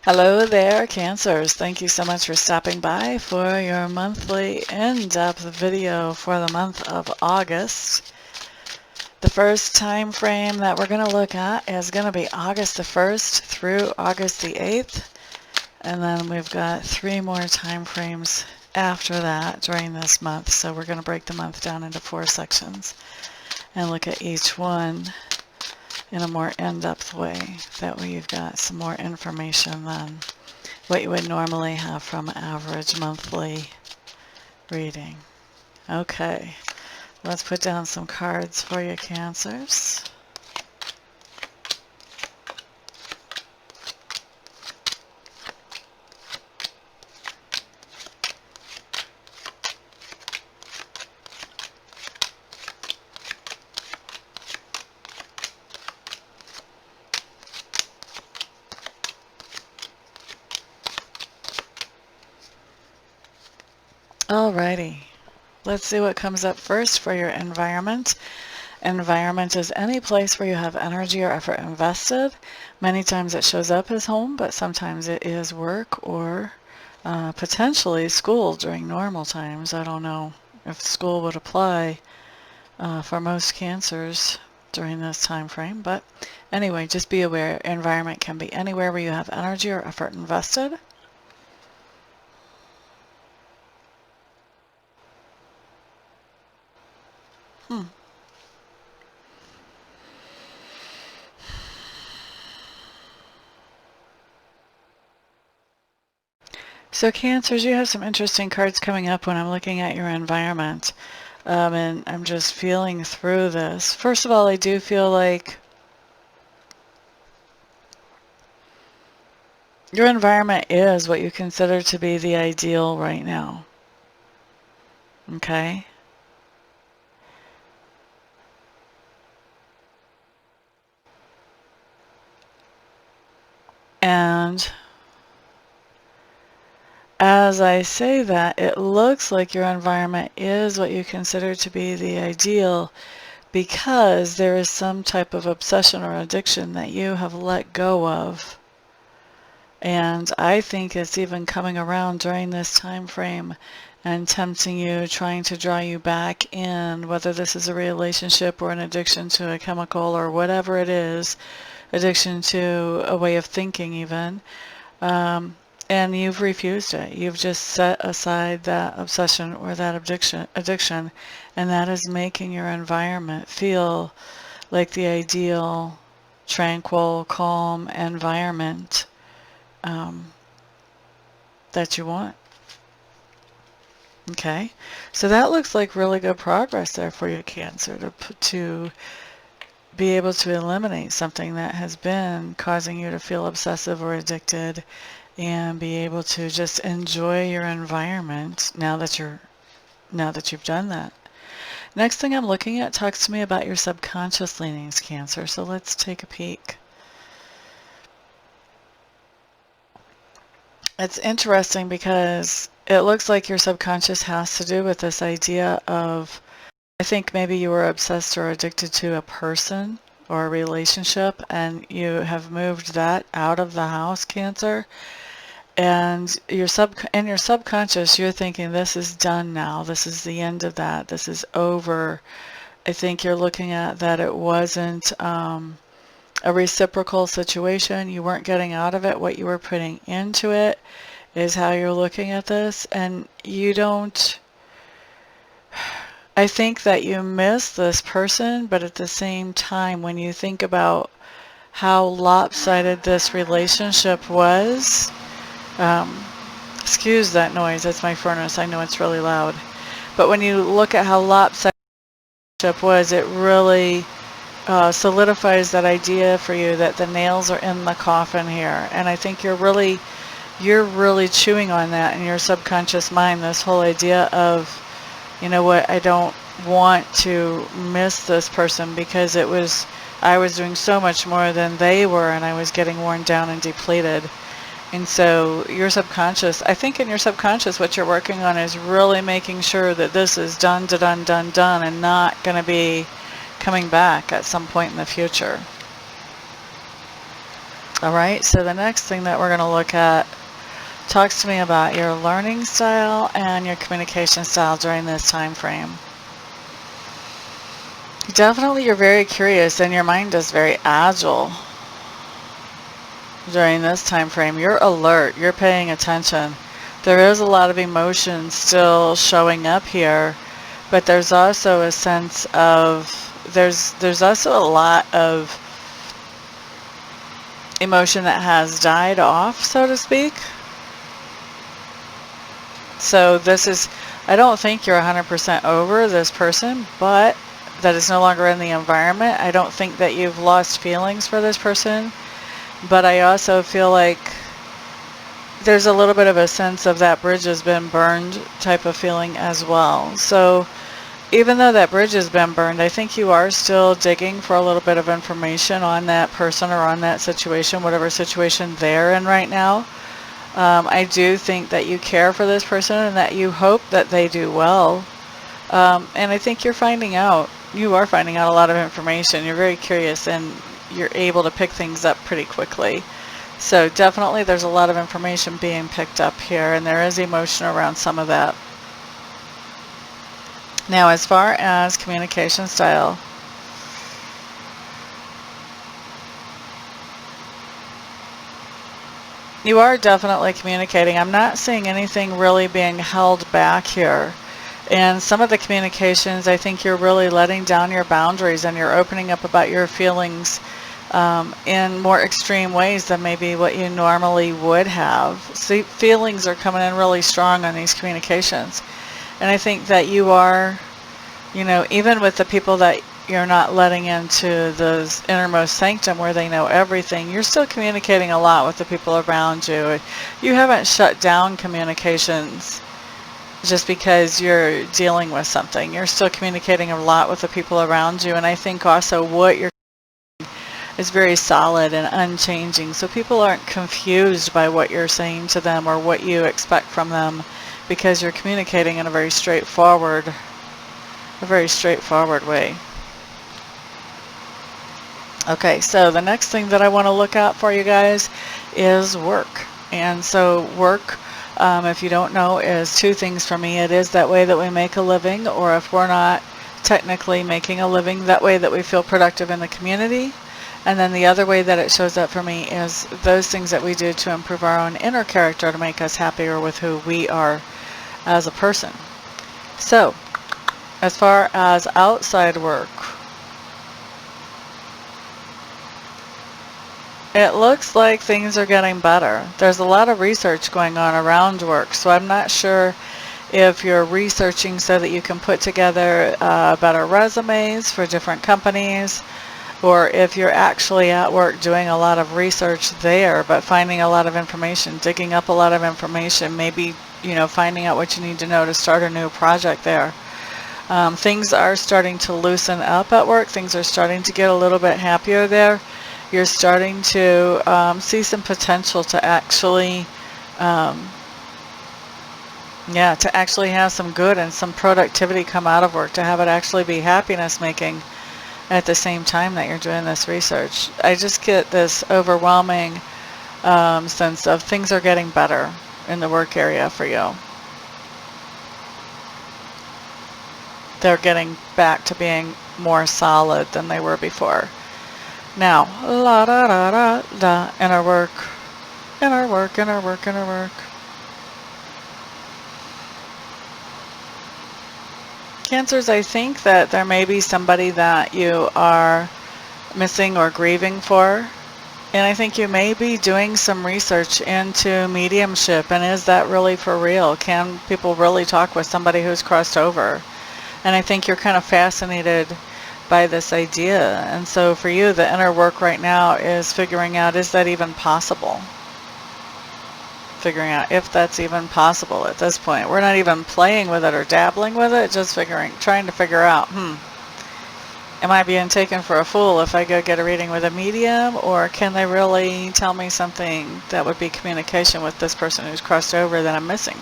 Hello there, Cancers. Thank you so much for stopping by for your monthly in-depth video for the month of August. The first time frame that we're going to look at is going to be August the 1st through August the 8th. And then we've got 3 more time frames after that during this month. So we're going to break the month down into 4 sections and look at each one in a more in-depth way. That way you've got some more information than what you would normally have from an average monthly reading. Okay, let's put down some cards for you, Cancers. Alrighty, let's see what comes up first for your environment. Environment is any place where you have energy or effort invested. Many times it shows up as home, but sometimes it is work or potentially school during normal times. I don't know if school would apply for most Cancers during this time frame, but anyway, just be aware environment can be anywhere where you have energy or effort invested. So Cancers, you have some interesting cards coming up when I'm looking at your environment. And I'm just feeling through this. First of all, I do feel like your environment is what you consider to be the ideal right now. Okay? And as I say that, it looks like your environment is what you consider to be the ideal because there is some type of obsession or addiction that you have let go of. And I think it's even coming around during this time frame and tempting you, trying to draw you back in, whether this is a relationship or an addiction to a chemical or whatever it is, addiction to a way of thinking even. And you've refused it. You've just set aside that obsession or that addiction, and that is making your environment feel like the ideal, tranquil, calm environment that you want. Okay, so that looks like really good progress there for you, Cancer, to be able to eliminate something that has been causing you to feel obsessive or addicted and be able to just enjoy your environment now that you've done that. Next thing I'm looking at talks to me about your subconscious leanings, Cancer. So let's take a peek. It's interesting because it looks like your subconscious has to do with this idea of, I think maybe you were obsessed or addicted to a person or a relationship and you have moved that out of the house, Cancer. And in your subconscious, you're thinking, this is done now. This is the end of that. This is over. I think you're looking at that it wasn't a reciprocal situation. You weren't getting out of it what you were putting into it is how you're looking at this. And you don't, I think that you miss this person, but at the same time, when you think about how lopsided this relationship was, excuse that noise, that's my furnace, I know it's really loud. But when you look at how lopsided the relationship was, it really solidifies that idea for you that the nails are in the coffin here. And I think you're really chewing on that in your subconscious mind, this whole idea of, you know what, I don't want to miss this person because I was doing so much more than they were and I was getting worn down and depleted. And so your subconscious, I think in your subconscious what you're working on is really making sure that this is done and not going to be coming back at some point in the future. All right, so the next thing that we're going to look at talks to me about your learning style and your communication style during this time frame. Definitely you're very curious and your mind is very agile during this time frame. You're alert, you're paying attention. There is a lot of emotion still showing up here, but there's also a sense of, there's also a lot of emotion that has died off, so to speak. So this is, I don't think you're 100% over this person, but that is no longer in the environment. I don't think that you've lost feelings for this person, but I also feel like there's a little bit of a sense of that bridge has been burned type of feeling as well. So even though that bridge has been burned, I think you are still digging for a little bit of information on that person or on that situation, whatever situation they're in right now. I do think that you care for this person and that you hope that they do well. And I think you are finding out a lot of information. You're very curious and you're able to pick things up pretty quickly. So definitely there's a lot of information being picked up here, and there is emotion around some of that. Now, as far as communication style, you are definitely communicating. I'm not seeing anything really being held back here. And some of the communications, I think you're really letting down your boundaries and you're opening up about your feelings in more extreme ways than maybe what you normally would have. See, feelings are coming in really strong on these communications. And I think that you are, even with the people that you're not letting into the innermost sanctum where they know everything, you're still communicating a lot with the people around you. You haven't shut down communications just because you're dealing with something. You're still communicating a lot with the people around you, and I think also what you're is very solid and unchanging, so people aren't confused by what you're saying to them or what you expect from them, because you're communicating in a very straightforward way. Okay, so the next thing that I want to look at for you guys is work. And so work, if you don't know, is two things for me. It is that way that we make a living, or if we're not technically making a living, that way that we feel productive in the community. And then the other way that it shows up for me is those things that we do to improve our own inner character to make us happier with who we are as a person. So, as far as outside work, it looks like things are getting better. There's a lot of research going on around work, so I'm not sure if you're researching so that you can put together better resumes for different companies, or if you're actually at work doing a lot of research there, but finding a lot of information, digging up a lot of information, maybe, finding out what you need to know to start a new project there. Things are starting to loosen up at work. Things are starting to get a little bit happier there. You're starting to see some potential to actually, to actually have some good and some productivity come out of work, to have it actually be happiness making at the same time that you're doing this research. I just get this overwhelming sense of things are getting better in the work area for you. They're getting back to being more solid than they were before. Now, la da da da da, inner work, inner work, inner work, inner work. Cancers, I think that there may be somebody that you are missing or grieving for. And I think you may be doing some research into mediumship. And is that really for real? Can people really talk with somebody who's crossed over? And I think you're kind of fascinated by this idea. And so for you, the inner work right now is figuring out, is that even possible? Figuring out if that's even possible at this point. We're not even playing with it or dabbling with it, just trying to figure out, am I being taken for a fool if I go get a reading with a medium, or can they really tell me something that would be communication with this person who's crossed over that I'm missing?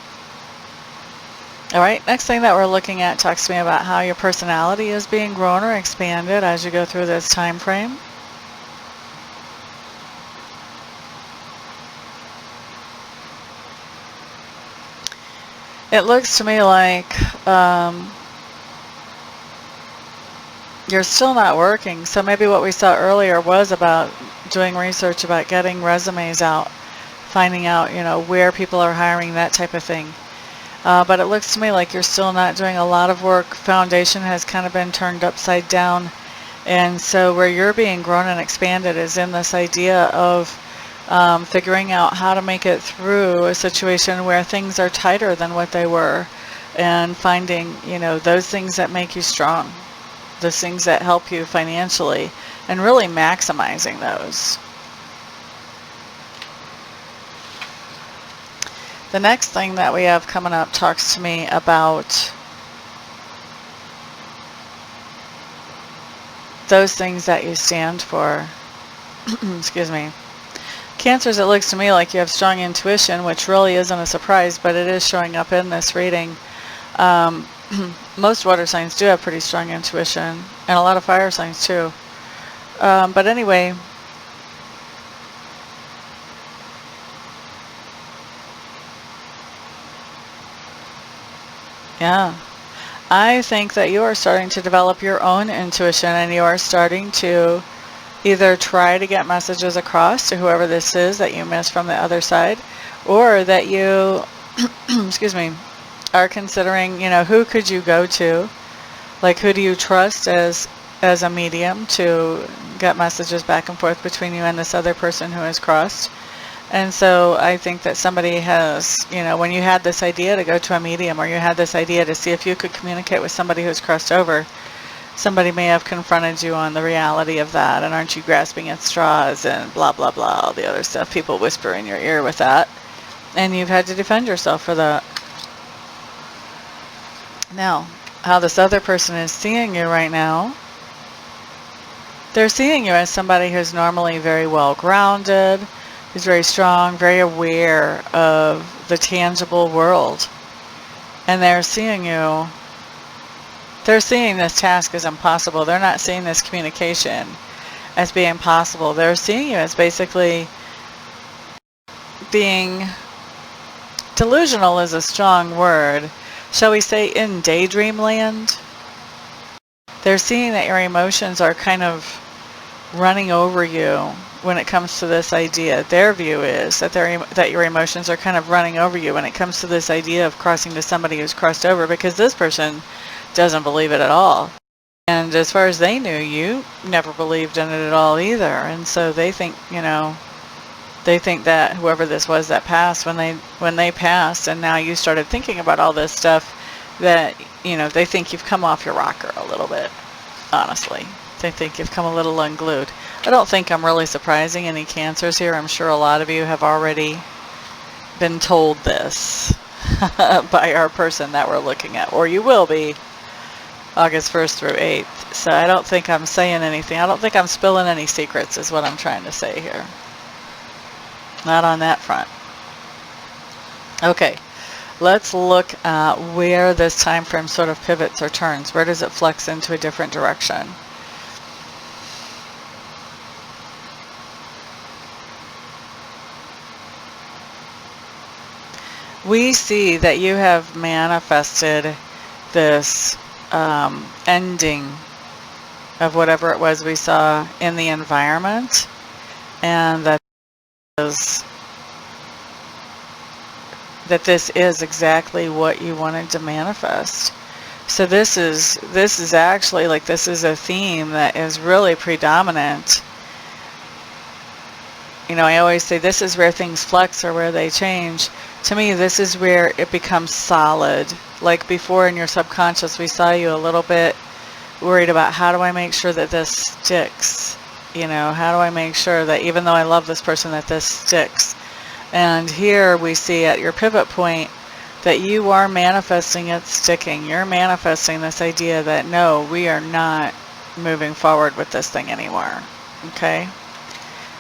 All right, next thing that we're looking at talks to me about how your personality is being grown or expanded as you go through this time frame. It looks to me like you're still not working. So maybe what we saw earlier was about doing research about getting resumes out, finding out, where people are hiring, that type of thing. But it looks to me like you're still not doing a lot of work. Foundation has kind of been turned upside down. And so where you're being grown and expanded is in this idea of figuring out how to make it through a situation where things are tighter than what they were, and finding, those things that make you strong, those things that help you financially, and really maximizing those. The next thing that we have coming up talks to me about those things that you stand for. Excuse me. Cancers, it looks to me like you have strong intuition, which really isn't a surprise, but it is showing up in this reading. Most water signs do have pretty strong intuition, and a lot of fire signs too. But anyway, yeah. I think that you are starting to develop your own intuition, and you are starting to either try to get messages across to whoever this is that you missed from the other side, or that you, excuse me, are considering, who could you go to? Like, who do you trust as a medium to get messages back and forth between you and this other person who has crossed? And so I think that somebody has, when you had this idea to go to a medium, or you had this idea to see if you could communicate with somebody who's crossed over, somebody may have confronted you on the reality of that, and aren't you grasping at straws and blah, blah, blah, all the other stuff people whisper in your ear with that. And you've had to defend yourself for that. Now, how this other person is seeing you right now, they're seeing you as somebody who's normally very well grounded, who's very strong, very aware of the tangible world. And they're seeing this task as impossible. They're not seeing this communication as being possible. They're seeing you as basically being delusional is a strong word. Shall we say in daydream land? They're seeing that your emotions are kind of running over you when it comes to this idea. Their view is that your emotions are kind of running over you when it comes to this idea of crossing to somebody who's crossed over, because this person doesn't believe it at all. And as far as they knew, you never believed in it at all either. And so they think, that whoever this was that passed, when they passed and now you started thinking about all this stuff, that, they think you've come off your rocker a little bit, honestly. They think you've come a little unglued. I don't think I'm really surprising any cancers here. I'm sure a lot of you have already been told this by our person that we're looking at, or you will be August 1st through 8th. So I don't think I'm saying anything. I don't think I'm spilling any secrets is what I'm trying to say here. Not on that front. Okay, let's look at where this time frame sort of pivots or turns. Where does it flex into a different direction? We see that you have manifested this ending of whatever it was we saw in the environment, and that this is exactly what you wanted to manifest. So this is actually, like, this is a theme that is really predominant. I always say this is where things flex or where they change. To me, this is where it becomes solid. Like before in your subconscious, we saw you a little bit worried about, how do I make sure that this sticks? How do I make sure that even though I love this person, that this sticks? And here we see at your pivot point that you are manifesting it sticking. You're manifesting this idea that, no, we are not moving forward with this thing anymore. Okay?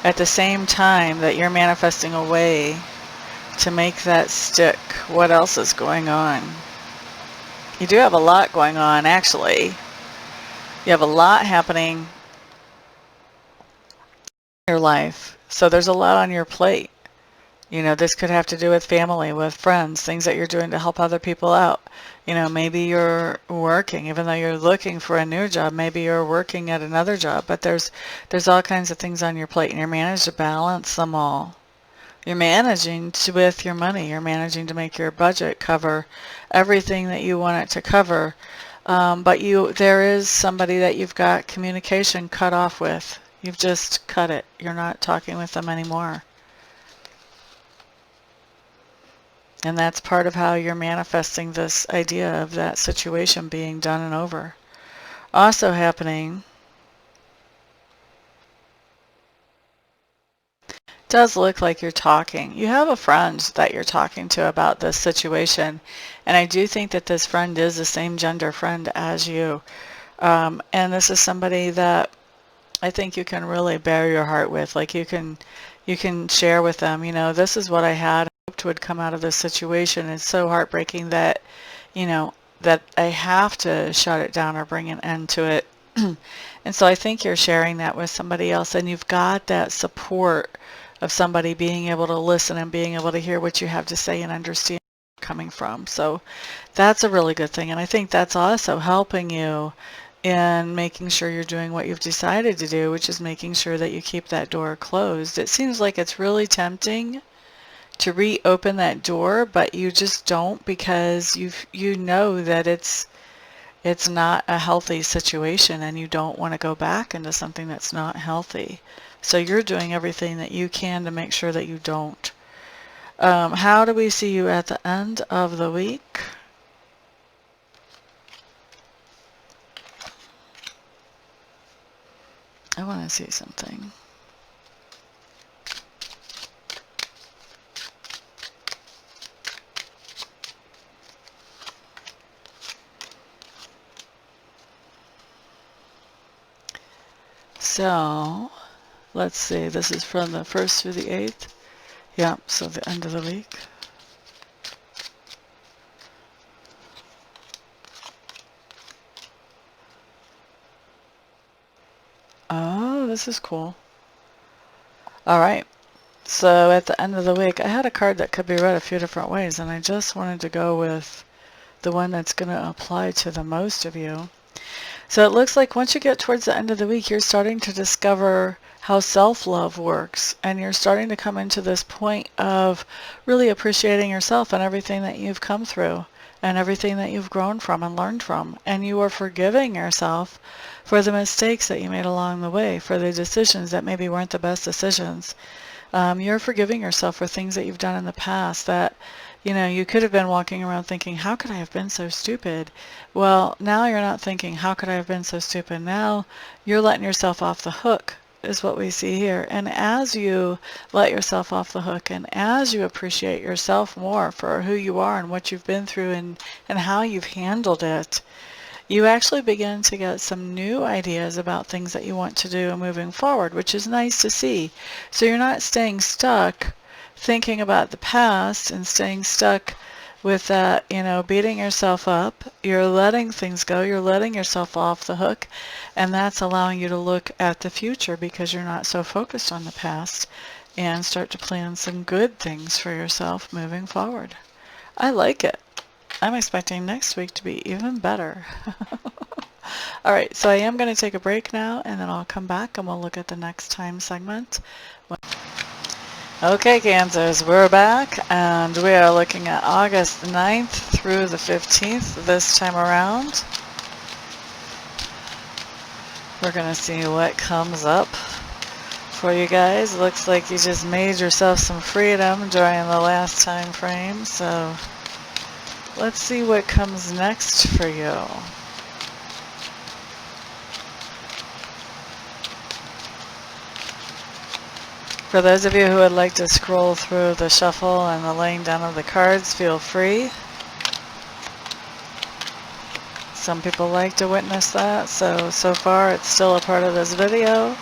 At the same time that you're manifesting a way to make that stick, what else is going on? You do have a lot going on, actually. You have a lot happening in your life. So there's a lot on your plate. You know, this could have to do with family, with friends, things that you're doing to help other people out. You know, maybe you're working, even though you're looking for a new job, maybe you're working at another job, but there's all kinds of things on your plate and you're managed to balance them all. You're managing with your money. You're managing to make your budget cover everything that you want it to cover. But there is somebody that you've got communication cut off with. You've just cut it. You're not talking with them anymore. And that's part of how you're manifesting this idea of that situation being done and over. Also happening does look like you're talking. You have a friend that you're talking to about this situation, and I do think that this friend is the same gender friend as you. And this is somebody that I think you can really bare your heart with. Like you can share with them, you know, this is what I had hoped would come out of this situation. It's so heartbreaking that, you know, that I have to shut it down or bring an end to it. And so I think you're sharing that with somebody else, and you've got that support of somebody being able to listen and being able to hear what you have to say and understand where you're coming from. So that's a really good thing. And I think that's also helping you in making sure you're doing what you've decided to do, which is making sure that you keep that door closed. It seems like it's really tempting to reopen that door, but you just don't, because you know that it's not a healthy situation and you don't want to go back into something that's not healthy. So you're doing everything that you can to make sure that you don't. How do we see you at the end of the week? I want to see something. So, let's see, this is from the 1st through the 8th. Yeah, so the end of the week. Oh, this is cool. All right. So at the end of the week, I had a card that could be read a few different ways, and I just wanted to go with the one that's going to apply to the most of you. So it looks like once you get towards the end of the week, you're starting to discover how self-love works, and you're starting to come into this point of really appreciating yourself and everything that you've come through and everything that you've grown from and learned from. And you are forgiving yourself for the mistakes that you made along the way, for the decisions that maybe weren't the best decisions. You're forgiving yourself for things that you've done in the past that, you know, you could have been walking around thinking, how could I have been so stupid? Well, now you're not thinking, how could I have been so stupid? Now you're letting yourself off the hook, is what we see here. And as you let yourself off the hook, and as you appreciate yourself more for who you are and what you've been through and how you've handled it, you actually begin to get some new ideas about things that you want to do moving forward, which is nice to see. So you're not staying stuck thinking about the past and staying stuck with that, you know, beating yourself up. You're letting things go. You're letting yourself off the hook, and that's allowing you to look at the future because you're not so focused on the past, and start to plan some good things for yourself moving forward. I like it. I'm expecting next week to be even better. All right, so I am going to take a break now, and then I'll come back and we'll look at the next time segment. Okay, Cancers, we're back, and we are looking at August 9th through the 15th this time around. We're going to see what comes up for you guys. Looks like you just made yourself some freedom during the last time frame, so let's see what comes next for you. For those of you who would like to scroll through the shuffle and the laying down of the cards, feel free. Some people like to witness that, so far it's still a part of this video.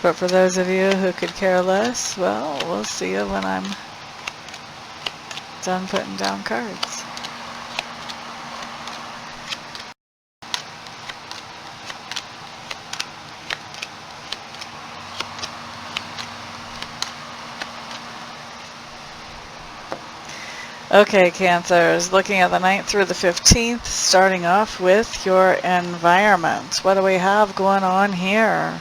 But for those of you who could care less, well, we'll see you when I'm done putting down cards. Okay, Cancers, looking at the 9th through the 15th, starting off with your environment. What do we have going on here?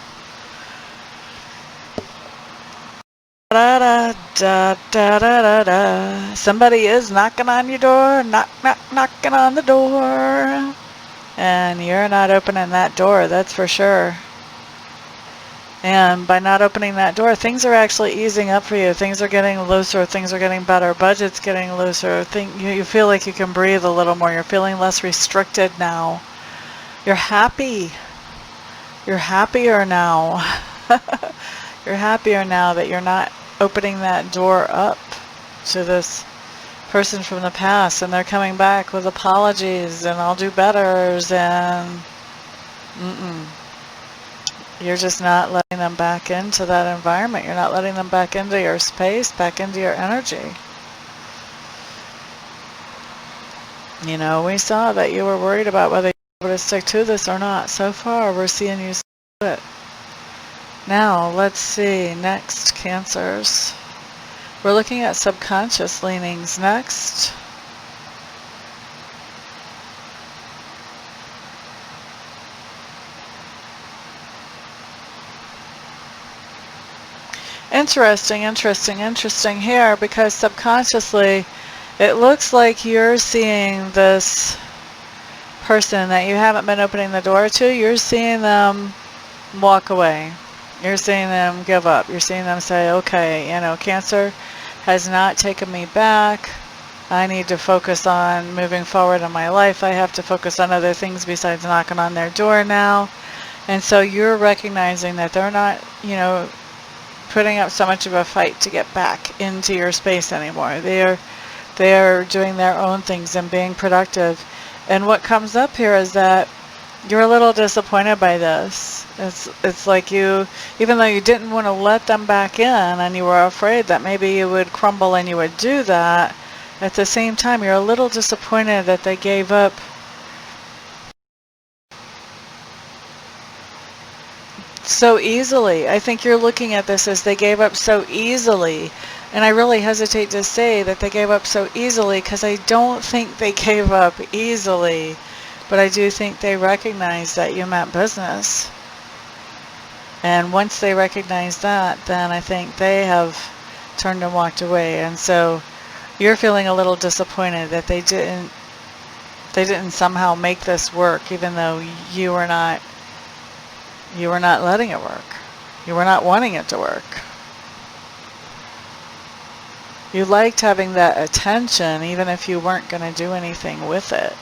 Da, da, da, da, da, da, da. Somebody is knocking on your door, knock, knock, knocking on the door. And you're not opening that door, that's for sure. And by not opening that door, things are actually easing up for you. Things are getting looser. Things are getting better. Budget's getting looser. You feel like you can breathe a little more. You're feeling less restricted now. You're happy. You're happier now. You're happier now that you're not opening that door up to this person from the past. And they're coming back with apologies and I'll do betters and you're just not letting them back into that environment. You're not letting them back into your space, back into your energy. You know, we saw that you were worried about whether you were able to stick to this or not. So far, we're seeing you stick to it. Now, let's see. Next, Cancers. We're looking at subconscious leanings next. Interesting here, because subconsciously it looks like you're seeing this person that you haven't been opening the door to. You're seeing them walk away. You're seeing them give up. You're seeing them say, okay, you know, Cancer has not taken me back. I need to focus on moving forward in my life. I have to focus on other things besides knocking on their door now. And so you're recognizing that they're not, you know, putting up so much of a fight to get back into your space anymore. They're doing their own things and being productive. And what comes up here is that you're a little disappointed by this. It's like you, even though you didn't want to let them back in and you were afraid that maybe you would crumble and you would do that, at the same time you're a little disappointed that they gave up so easily. I think you're looking at this as they gave up so easily. And I really hesitate to say that they gave up so easily because I don't think they gave up easily. But I do think they recognized that you meant business. And once they recognize that, then I think they have turned and walked away. And so you're feeling a little disappointed that they didn't somehow make this work, even though you were not letting it work. You were not wanting it to work. You liked having that attention, even if you weren't going to do anything with it.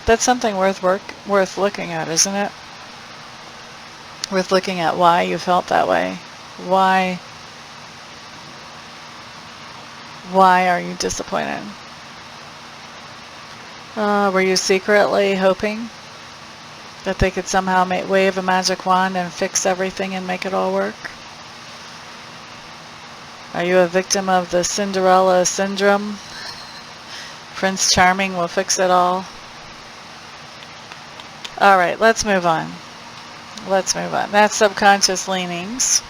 That's something worth looking at, isn't it? Worth looking at why you felt that way. Why are you disappointed? Were you secretly hoping that they could somehow wave a magic wand and fix everything and make it all work? Are you a victim of the Cinderella syndrome? Prince Charming will fix it all. All right, let's move on. Let's move on. That's subconscious leanings.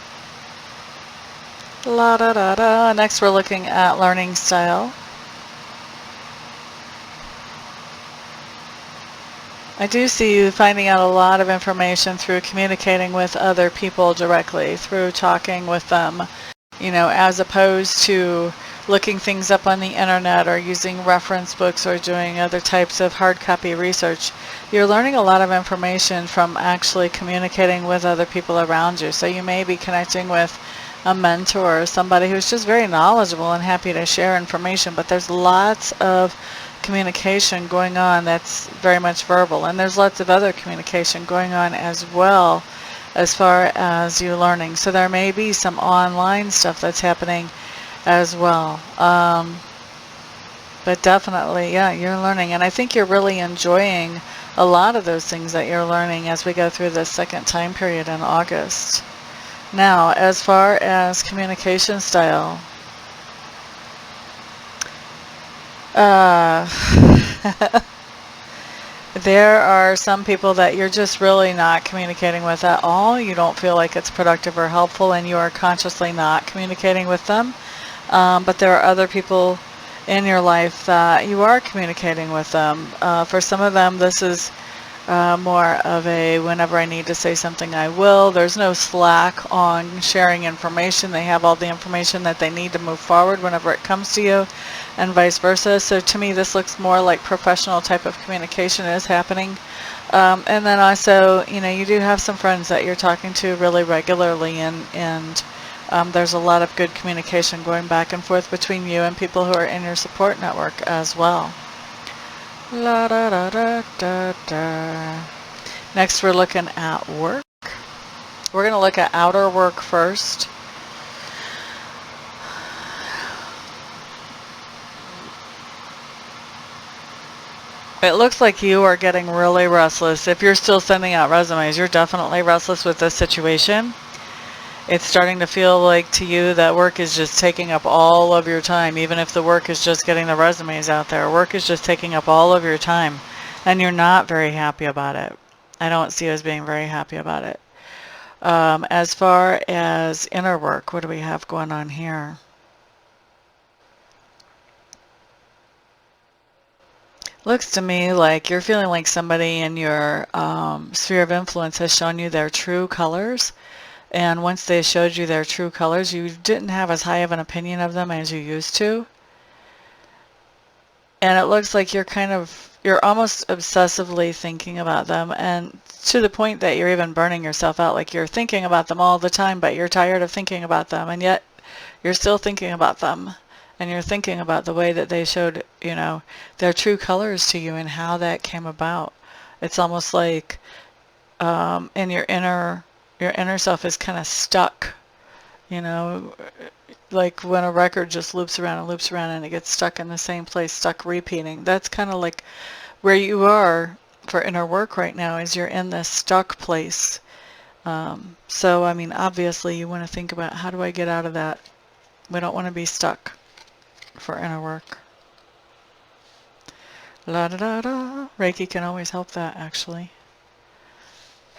La da da da. Next, we're looking at learning style. I do see you finding out a lot of information through communicating with other people directly, through talking with them, you know, as opposed to looking things up on the internet or using reference books or doing other types of hard copy research. You're learning a lot of information from actually communicating with other people around you. So you may be connecting with a mentor or somebody who's just very knowledgeable and happy to share information, but there's lots of communication going on that's very much verbal, and there's lots of other communication going on as well as far as you learning. So there may be some online stuff that's happening as well. But definitely, yeah, you're learning. And I think you're really enjoying a lot of those things that you're learning as we go through this second time period in August. Now, as far as communication style, there are some people that you're just really not communicating with at all. You don't feel like it's productive or helpful, and you are consciously not communicating with them. But there are other people, in your life that you are communicating with them. For some of them, this is more of a whenever I need to say something, I will. There's no slack on sharing information. They have all the information that they need to move forward whenever it comes to you, and vice versa. So to me, this looks more like professional type of communication is happening. And then also, you do have some friends that you're talking to really regularly, and there's a lot of good communication going back and forth between you and people who are in your support network as well. La da da da da da. Next, we're looking at work. We're going to look at outer work first. It looks like you are getting really restless. If you're still sending out resumes, you're definitely restless with this situation. It's starting to feel like to you that work is just taking up all of your time, even if the work is just getting the resumes out there. Work is just taking up all of your time, and you're not very happy about it. I don't see you as being very happy about it. As far as inner work, what do we have going on here? Looks to me like you're feeling like somebody in your sphere of influence has shown you their true colors. And once they showed you their true colors, you didn't have as high of an opinion of them as you used to. And it looks like you're almost obsessively thinking about them, and to the point that you're even burning yourself out. Like you're thinking about them all the time, but you're tired of thinking about them, and yet you're still thinking about them. And you're thinking about the way that they showed, their true colors to you and how that came about. It's almost like in your inner self is kind of stuck, like when a record just loops around and loops around and it gets stuck in the same place, stuck repeating. That's kind of like where you are for inner work right now, is you're in this stuck place. So, I mean, obviously you want to think about, how do I get out of that? We don't want to be stuck for inner work. La da da da. Reiki can always help that, actually.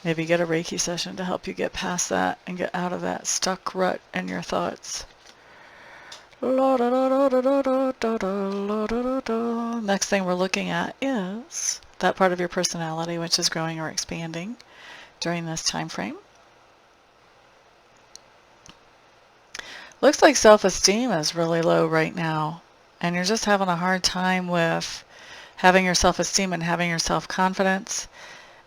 Maybe get a Reiki session to help you get past that and get out of that stuck rut in your thoughts. La da da da da da da da da da da. Next thing we're looking at is that part of your personality which is growing or expanding during this time frame. Looks like self-esteem is really low right now, and you're just having a hard time with having your self-esteem and having your self-confidence.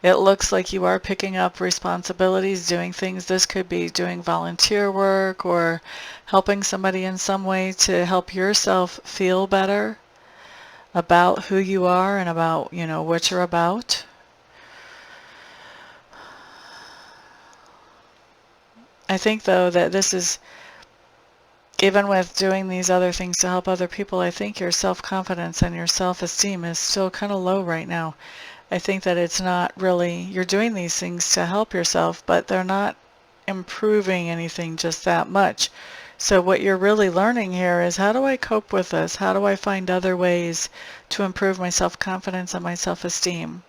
It looks like you are picking up responsibilities, doing things. This could be doing volunteer work or helping somebody in some way to help yourself feel better about who you are and about, what you're about. I think, though, that this is, even with doing these other things to help other people, I think your self-confidence and your self-esteem is still kind of low right now. I think that it's not really, you're doing these things to help yourself, but they're not improving anything just that much. So what you're really learning here is, how do I cope with this? How do I find other ways to improve my self-confidence and my self-esteem?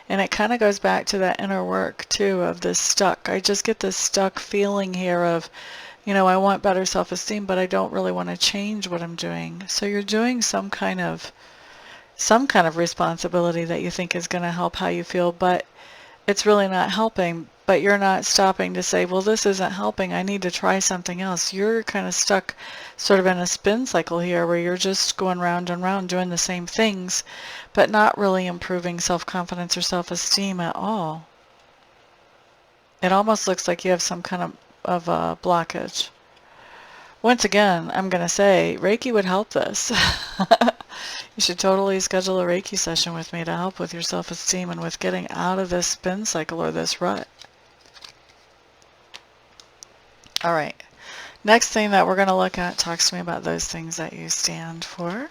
And it kind of goes back to that inner work, too, of this stuck. I just get this stuck feeling here of, I want better self-esteem, but I don't really want to change what I'm doing. So you're doing some kind of responsibility that you think is going to help how you feel, but it's really not helping. But you're not stopping to say, well, this isn't helping, I need to try something else. You're kind of stuck sort of in a spin cycle here where you're just going round and round doing the same things, but not really improving self-confidence or self-esteem at all. It almost looks like you have some kind of a blockage. Once again, I'm going to say Reiki would help this. You should totally schedule a Reiki session with me to help with your self-esteem and with getting out of this spin cycle or this rut. All right. Next thing that we're going to look at talks to me about those things that you stand for.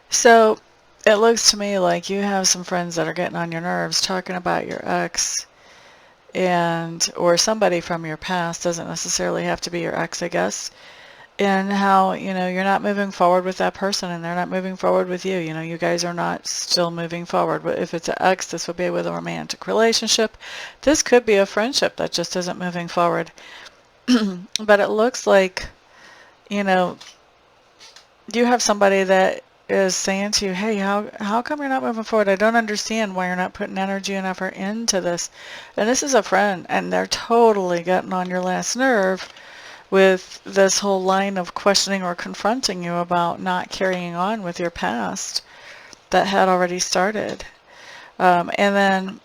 So it looks to me like you have some friends that are getting on your nerves, talking about your ex, or somebody from your past. Doesn't necessarily have to be your ex, I guess. and how, you're not moving forward with that person and they're not moving forward with you. You guys are not still moving forward. But if it's an ex, this would be with a romantic relationship. This could be a friendship that just isn't moving forward. But it looks like, you know, you have somebody that is saying to you, hey, how come you're not moving forward? I don't understand why you're not putting energy and effort into this. And this is a friend, and they're totally getting on your last nerve with this whole line of questioning or confronting you about not carrying on with your past that had already started. And then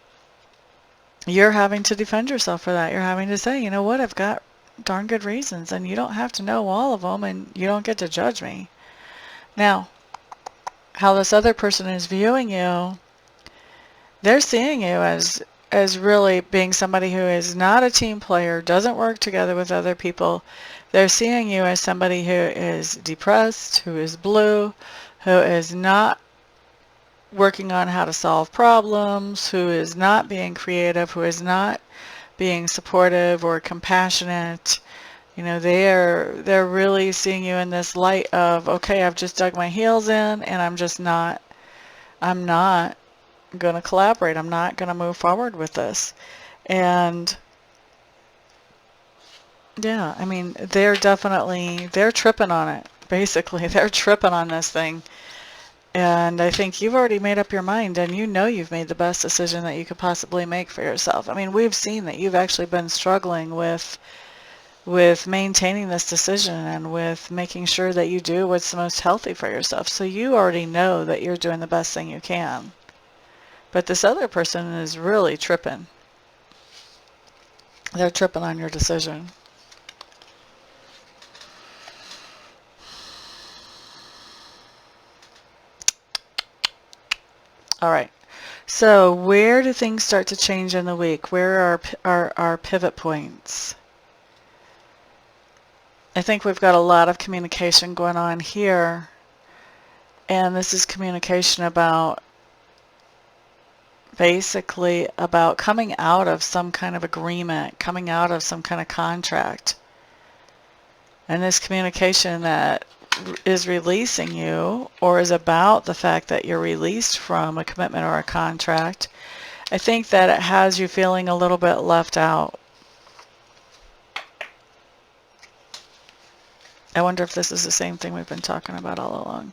you're having to defend yourself for that. You're having to say, you know what, I've got darn good reasons, and you don't have to know all of them, and you don't get to judge me. Now, how this other person is viewing you, they're seeing you as really being somebody who is not a team player, doesn't work together with other people. They're seeing you as somebody who is depressed, who is blue, who is not working on how to solve problems, who is not being creative, who is not being supportive or compassionate. They're really seeing you in this light of, okay, I've just dug my heels in and I'm not going to collaborate. I'm not going to move forward with this. And yeah, I mean, they're tripping on it. Basically, they're tripping on this thing. And I think you've already made up your mind, and you've made the best decision that you could possibly make for yourself. I mean, we've seen that you've actually been struggling with maintaining this decision and with making sure that you do what's the most healthy for yourself. So you already know that you're doing the best thing you can. But this other person is really tripping. They're tripping on your decision. All right. So where do things start to change in the week? Where are our pivot points? I think we've got a lot of communication going on here. And this is communication about basically about coming out of some kind of agreement, coming out of some kind of contract. And this communication that is releasing you, or is about the fact that you're released from a commitment or a contract, I think that it has you feeling a little bit left out. I wonder if this is the same thing we've been talking about all along.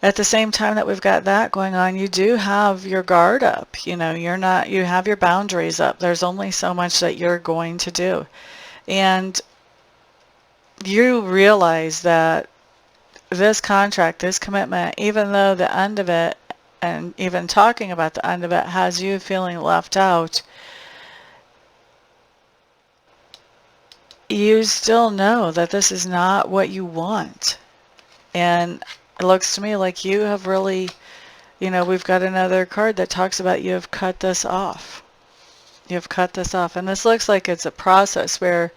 At the same time that we've got that going on, you do have your guard up. You have your boundaries up. There's only so much that you're going to do. And you realize that this contract, this commitment, even though the end of it, and even talking about the end of it, has you feeling left out, you still know that this is not what you want. And it looks to me like you have really, we've got another card that talks about you have cut this off. You've cut this off. And this looks like it's a process where,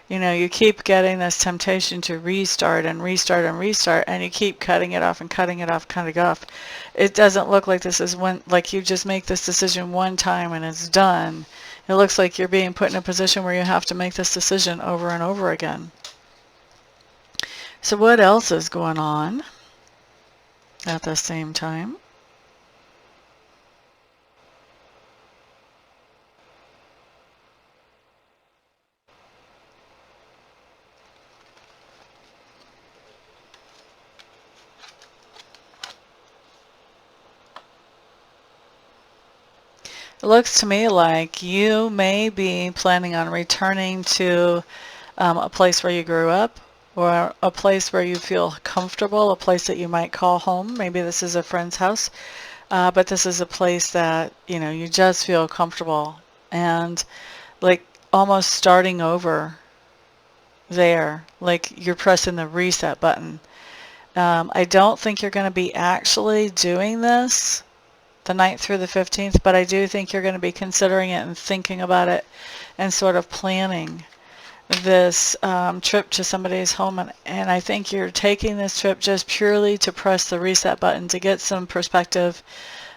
you keep getting this temptation to restart and restart and restart, and you keep cutting it off and cutting it off, cutting it off. It doesn't look like this is like you just make this decision one time and it's done. It looks like you're being put in a position where you have to make this decision over and over again. So what else is going on at the same time? It looks to me like you may be planning on returning to a place where you grew up, or a place where you feel comfortable, a place that you might call home. Maybe this is a friend's house, but this is a place that, you just feel comfortable, and like almost starting over there, like you're pressing the reset button. I don't think you're going to be actually doing this the 9th through the 15th, but I do think you're going to be considering it and thinking about it and sort of planning this trip to somebody's home. And I think you're taking this trip just purely to press the reset button, to get some perspective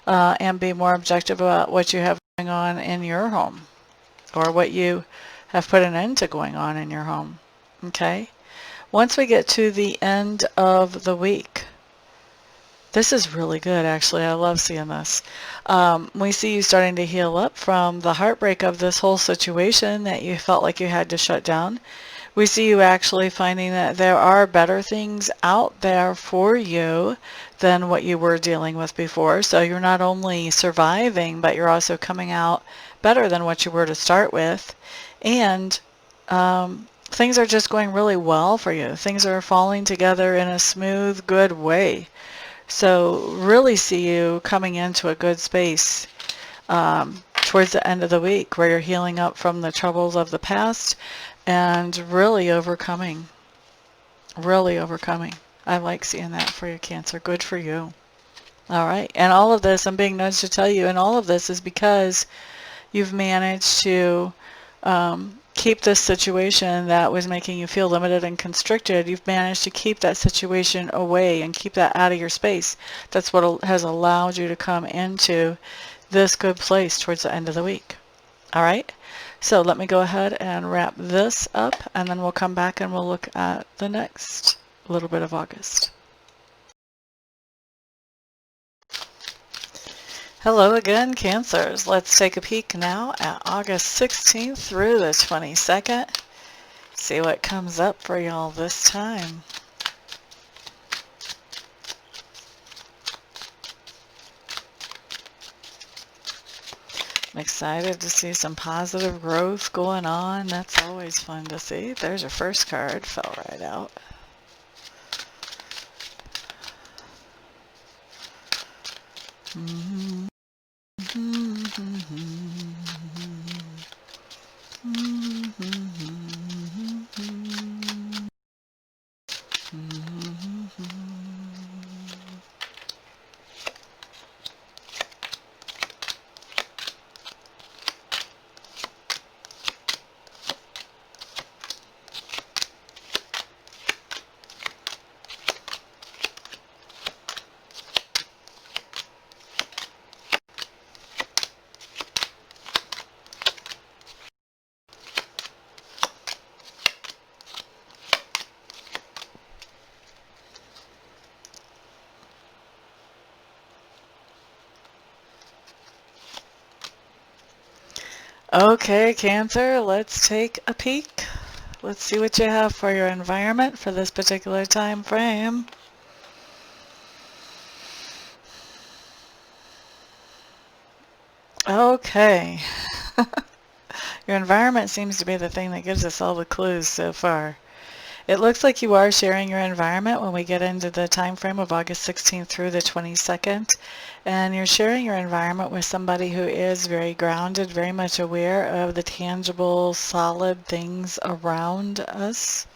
and be more objective about what you have going on in your home, or what you have put an end to going on in your home. Okay? Once we get to the end of the week, this is really good, actually. I love seeing this. We see you starting to heal up from the heartbreak of this whole situation that you felt like you had to shut down. We see you actually finding that there are better things out there for you than what you were dealing with before. So you're not only surviving, but you're also coming out better than what you were to start with. And things are just going really well for you. Things are falling together in a smooth, good way. So really see you coming into a good space towards the end of the week where you're healing up from the troubles of the past and really overcoming. Really overcoming. I like seeing that for you, Cancer. Good for you. All right. And all of this, I'm being nudged to tell you, and all of this is because you've managed to keep this situation that was making you feel limited and constricted. You've managed to keep that situation away and keep that out of your space. That's what has allowed you to come into this good place towards the end of the week. All right? So let me go ahead and wrap this up, and then we'll come back and we'll look at the next little bit of August. Hello again, Cancers. Let's take a peek now at August 16th through the 22nd. See what comes up for y'all this time. I'm excited to see some positive growth going on. That's always fun to see. There's your first card. Fell right out. Okay, Cancer, let's take a peek. Let's see what you have for your environment for this particular time frame. Okay. Your environment seems to be the thing that gives us all the clues so far. It looks like you are sharing your environment when we get into the time frame of August 16th through the 22nd. And you're sharing your environment with somebody who is very grounded, very much aware of the tangible, solid things around us.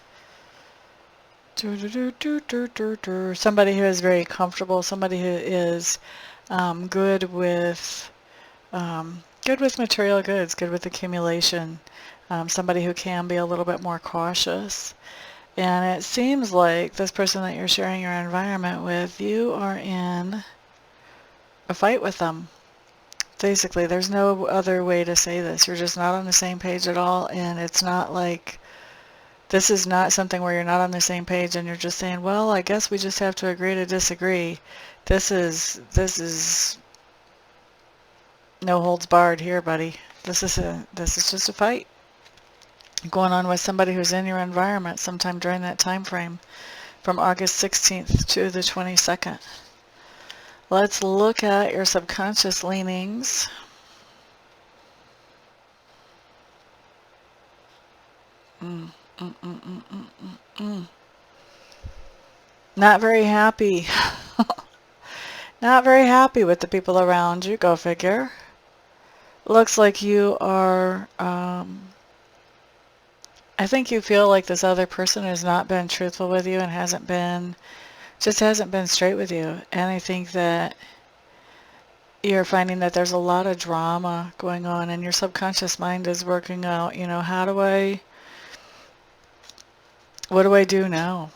Somebody who is very comfortable, somebody who is good with material goods, good with accumulation, somebody who can be a little bit more cautious. And it seems like this person that you're sharing your environment with, you are in a fight with them. Basically, there's no other way to say this. You're just not on the same page at all, and it's not like, this is not something where you're not on the same page and you're just saying, well, I guess we just have to agree to disagree. This is no holds barred here, buddy. This is just a fight going on with somebody who's in your environment sometime during that time frame from August 16th to the 22nd. Let's look at your subconscious leanings. Not very happy. Not very happy with the people around you, go figure. Looks like you are, I think you feel like this other person has not been truthful with you and hasn't been straight with you. And I think that you're finding that there's a lot of drama going on and your subconscious mind is working out, what do I do now?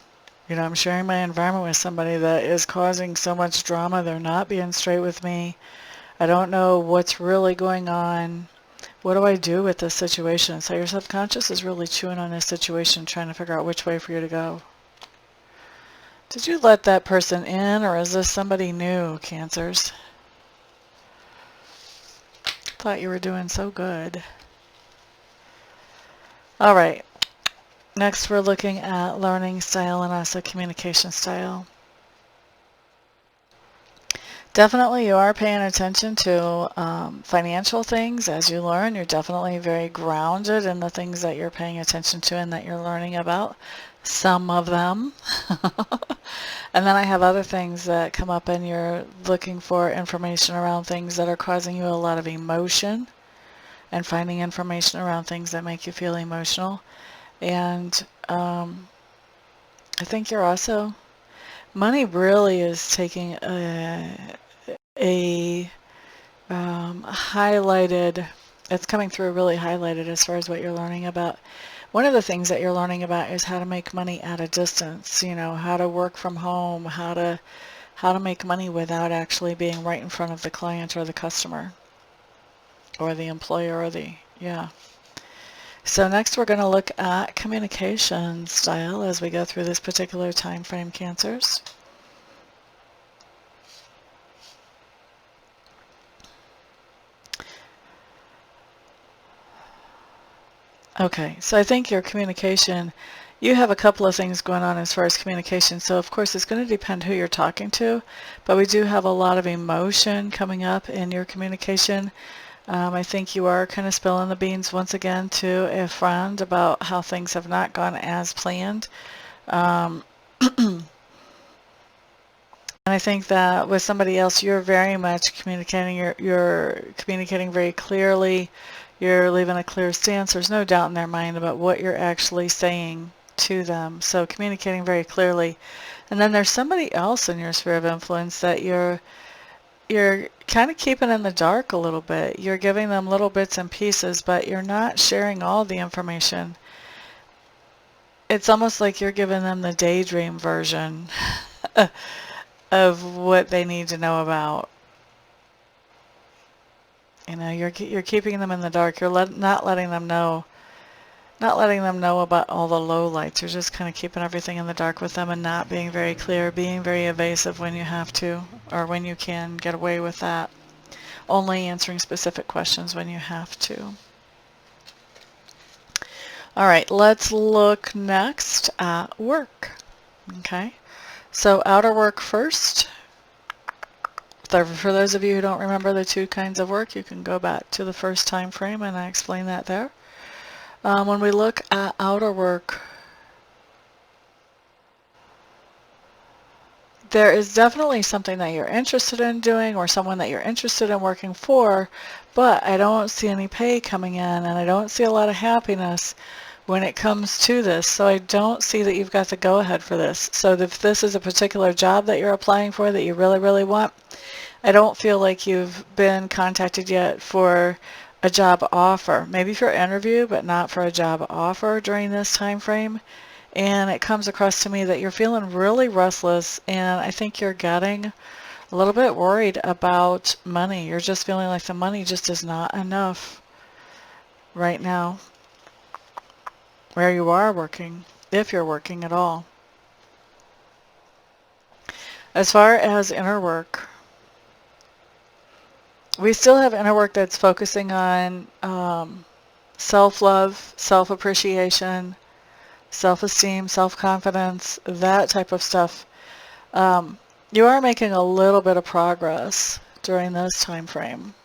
I'm sharing my environment with somebody that is causing so much drama. They're not being straight with me. I don't know what's really going on. What do I do with this situation? So your subconscious is really chewing on this situation, trying to figure out which way for you to go. Did you let that person in, or is this somebody new, Cancers? Thought you were doing so good. All right. Next, we're looking at learning style and also communication style. Definitely you are paying attention to financial things as you learn. You're definitely very grounded in the things that you're paying attention to and that you're learning about. Some of them. And then I have other things that come up and you're looking for information around things that are causing you a lot of emotion and finding information around things that make you feel emotional. And I think you're also, money really is taking a highlighted, it's coming through really highlighted as far as what you're learning about. One of the things that you're learning about is how to make money at a distance, you know, how to work from home, how to make money without actually being right in front of the client or the customer or the employer or the, yeah. So next we're going to look at communication style as we go through this particular time frame, Cancers. Okay, so I think your communication, you have a couple of things going on as far as communication. So of course it's going to depend who you're talking to, but we do have a lot of emotion coming up in your communication. I think you are kind of spilling the beans once again to a friend about how things have not gone as planned. And I think that with somebody else, you're very much communicating, you're communicating very clearly. You're leaving a clear stance. There's no doubt in their mind about what you're actually saying to them. So communicating very clearly. And then there's somebody else in your sphere of influence that you're kind of keeping in the dark a little bit. You're giving them little bits and pieces, but you're not sharing all the information. It's almost like you're giving them the daydream version of what they need to know about. You know, you're keeping them in the dark. You're not letting them know about all the lowlights. You're just kind of keeping everything in the dark with them and not being very clear, being very evasive when you have to, or when you can get away with that. Only answering specific questions when you have to. All right, let's look next at work. Okay, so outer work first. For those of you who don't remember the two kinds of work, you can go back to the first time frame and I explain that there. When we look at outer work, there is definitely something that you're interested in doing or someone that you're interested in working for, but I don't see any pay coming in and I don't see a lot of happiness when it comes to this. So I don't see that you've got the go-ahead for this. So if this is a particular job that you're applying for that you really, really want, I don't feel like you've been contacted yet for a job offer. Maybe for an interview, but not for a job offer during this time frame. And it comes across to me that you're feeling really restless, and I think you're getting a little bit worried about money. You're just feeling like the money just is not enough right now where you are working, if you're working at all. As far as inner work, we still have inner work that's focusing on self-love, self-appreciation, self-esteem, self-confidence, that type of stuff. You are making a little bit of progress during this time frame.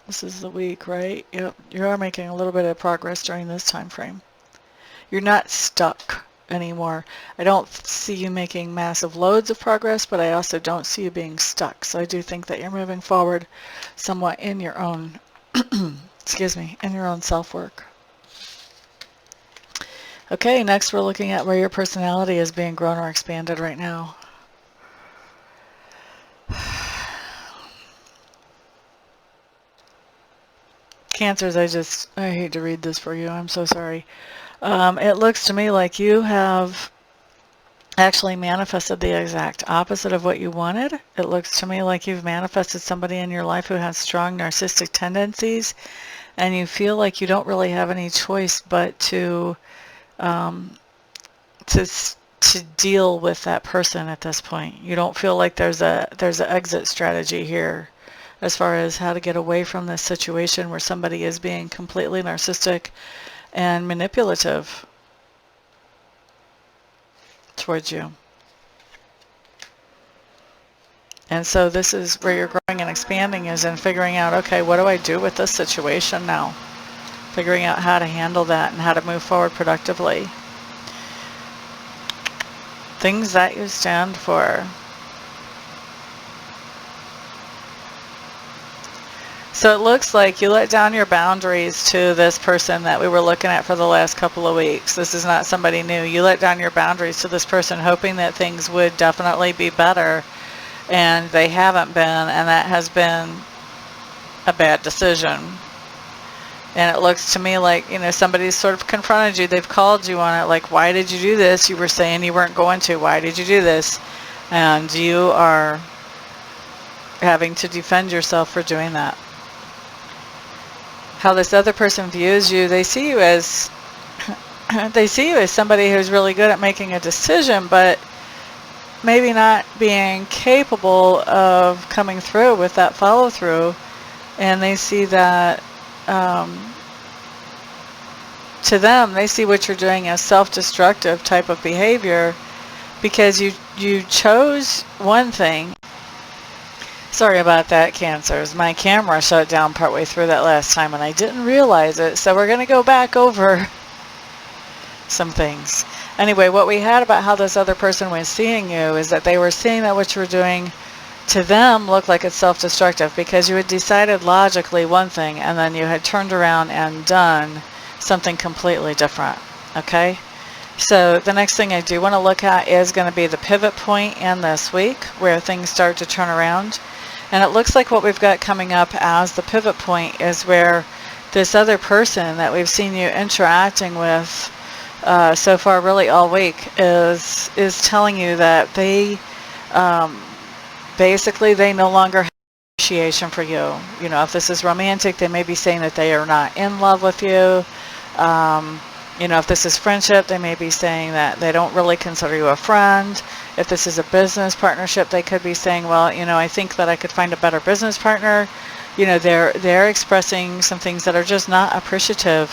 This is the week, right? Yep, you are making a little bit of progress during this time frame. You're not stuck anymore. I don't see you making massive loads of progress, but I also don't see you being stuck. So I do think that you're moving forward somewhat in your own, excuse me, in your own self-work. Okay, next we're looking at where your personality is being grown or expanded right now. Cancers, I hate to read this for you. I'm so sorry. It looks to me like you have actually manifested the exact opposite of what you wanted. It looks to me like you've manifested somebody in your life who has strong narcissistic tendencies and you feel like you don't really have any choice but um, to to deal with that person at this point. You don't feel like there's an exit strategy here as far as how to get away from this situation where somebody is being completely narcissistic and manipulative towards you. And so this is where you're growing and expanding, is in figuring out, okay, what do I do with this situation now? Figuring out how to handle that and how to move forward productively. Things that you stand for. So it looks like you let down your boundaries to this person that we were looking at for the last couple of weeks. This is not somebody new. You let down your boundaries to this person hoping that things would definitely be better, and they haven't been, and that has been a bad decision. And it looks to me like, somebody's sort of confronted you. They've called you on it, like, why did you do this? You were saying you weren't going to. Why did you do this? And you are having to defend yourself for doing that. How this other person views you, they see you as somebody who's really good at making a decision, but maybe not being capable of coming through with that follow through. And they see that to them, they see what you're doing as self-destructive type of behavior, because you chose one thing. Sorry about that, Cancers. My camera shut down partway through that last time and I didn't realize it, so we're going to go back over some things. Anyway, what we had about how this other person was seeing you is that they were seeing that what you were doing to them looked like it's self-destructive, because you had decided logically one thing and then you had turned around and done something completely different. Okay? So the next thing I do want to look at is going to be the pivot point in this week where things start to turn around. And it looks like what we've got coming up as the pivot point is where this other person that we've seen you interacting with so far really all week is telling you that they basically they no longer have appreciation for you. If this is romantic, they may be saying that they are not in love with you. If this is friendship, they may be saying that they don't really consider you a friend. If this is a business partnership, they could be saying, well, I think that I could find a better business partner. They're expressing some things that are just not appreciative